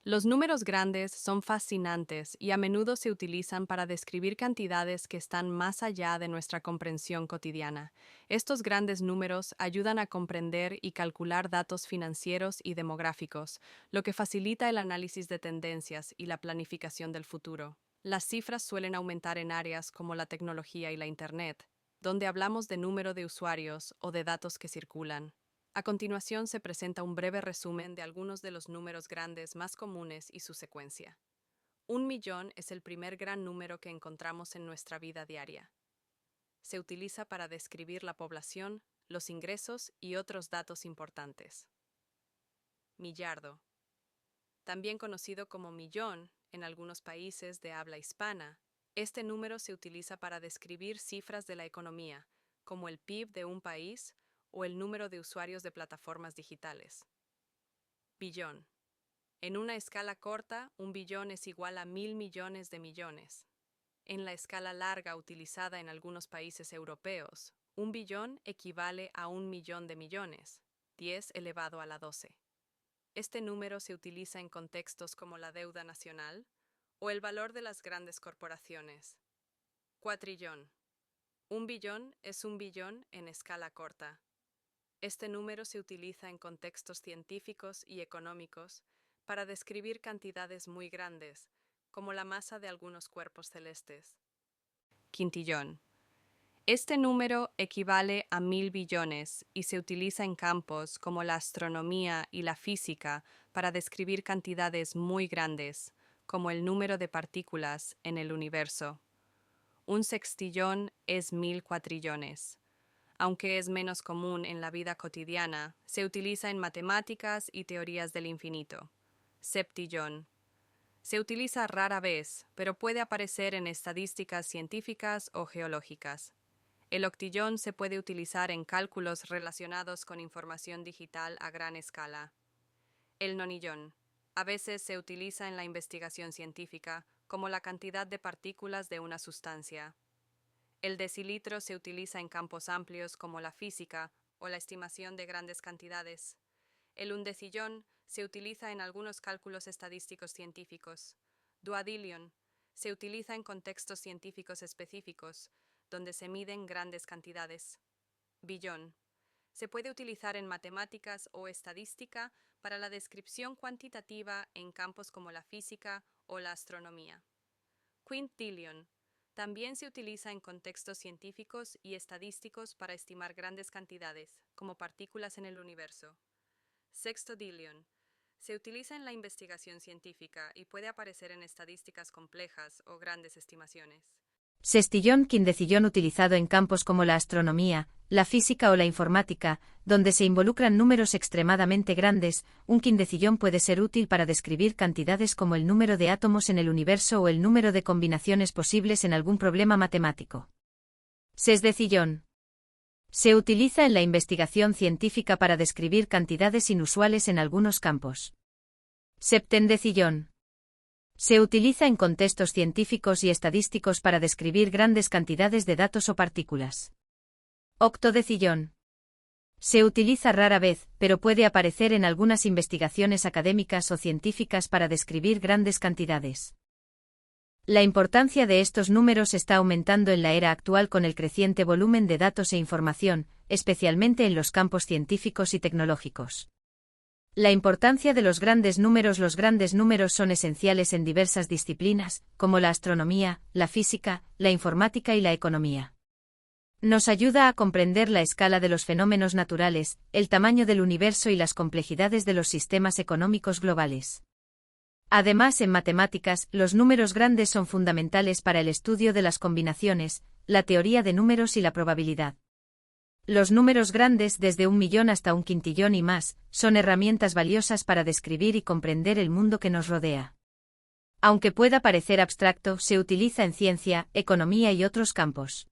Los números grandes son fascinantes y a menudo se utilizan para describir cantidades que están más allá de nuestra comprensión cotidiana. Estos grandes números ayudan a comprender y calcular datos financieros y demográficos, lo que facilita el análisis de tendencias y la planificación del futuro. Las cifras suelen aumentar en áreas como la tecnología y la Internet, donde hablamos de número de usuarios o de datos que circulan. A continuación se presenta un breve resumen de algunos de los números grandes más comunes y su secuencia. 1 millón es el primer gran número que encontramos en nuestra vida diaria. Se utiliza para describir la población, los ingresos y otros datos importantes. Millardo, también conocido como millón en algunos países de habla hispana, este número se utiliza para describir cifras de la economía, como el PIB de un país o el número de usuarios de plataformas digitales. Billón. En una escala corta, 1 billón es igual a 1.000 millones de millones. En la escala larga utilizada en algunos países europeos, 1 billón equivale a 1 millón de millones, 10 elevado a la 12. Este número se utiliza en contextos como la deuda nacional o el valor de las grandes corporaciones. Cuatrillón. 1 billón es 1 billón en escala corta. Este número se utiliza en contextos científicos y económicos para describir cantidades muy grandes, como la masa de algunos cuerpos celestes. Quintillón. Este número equivale a 1.000 billones y se utiliza en campos como la astronomía y la física para describir cantidades muy grandes, como el número de partículas en el universo. Un sextillón es 1.000 cuatrillones. Aunque es menos común en la vida cotidiana, se utiliza en matemáticas y teorías del infinito. Septillón. Se utiliza rara vez, pero puede aparecer en estadísticas científicas o geológicas. El octillón se puede utilizar en cálculos relacionados con información digital a gran escala. El nonillón. A veces se utiliza en la investigación científica como la cantidad de partículas de una sustancia. El decilitro se utiliza en campos amplios como la física o la estimación de grandes cantidades. El undecillón se utiliza en algunos cálculos estadísticos científicos. Duodillion se utiliza en contextos científicos específicos, donde se miden grandes cantidades. Billón se puede utilizar en matemáticas o estadística para la descripción cuantitativa en campos como la física o la astronomía. Quintillion también se utiliza en contextos científicos y estadísticos para estimar grandes cantidades, como partículas en el universo. Sextodillion se utiliza en la investigación científica y puede aparecer en estadísticas complejas o grandes estimaciones. Sextillón, quindecillón utilizado en campos como la astronomía, la física o la informática, donde se involucran números extremadamente grandes. Un quindecillón puede ser útil para describir cantidades como el número de átomos en el universo o el número de combinaciones posibles en algún problema matemático. Sesdecillón. Se utiliza en la investigación científica para describir cantidades inusuales en algunos campos. Septendecillón. Se utiliza en contextos científicos y estadísticos para describir grandes cantidades de datos o partículas. Octodecillón. Se utiliza rara vez, pero puede aparecer en algunas investigaciones académicas o científicas para describir grandes cantidades. La importancia de estos números está aumentando en la era actual con el creciente volumen de datos e información, especialmente en los campos científicos y tecnológicos. La importancia de los grandes números. Los grandes números son esenciales en diversas disciplinas, como la astronomía, la física, la informática y la economía. Nos ayuda a comprender la escala de los fenómenos naturales, el tamaño del universo y las complejidades de los sistemas económicos globales. Además, en matemáticas, los números grandes son fundamentales para el estudio de las combinaciones, la teoría de números y la probabilidad. Los números grandes, desde 1 millón hasta un quintillón y más, son herramientas valiosas para describir y comprender el mundo que nos rodea. Aunque pueda parecer abstracto, se utiliza en ciencia, economía y otros campos.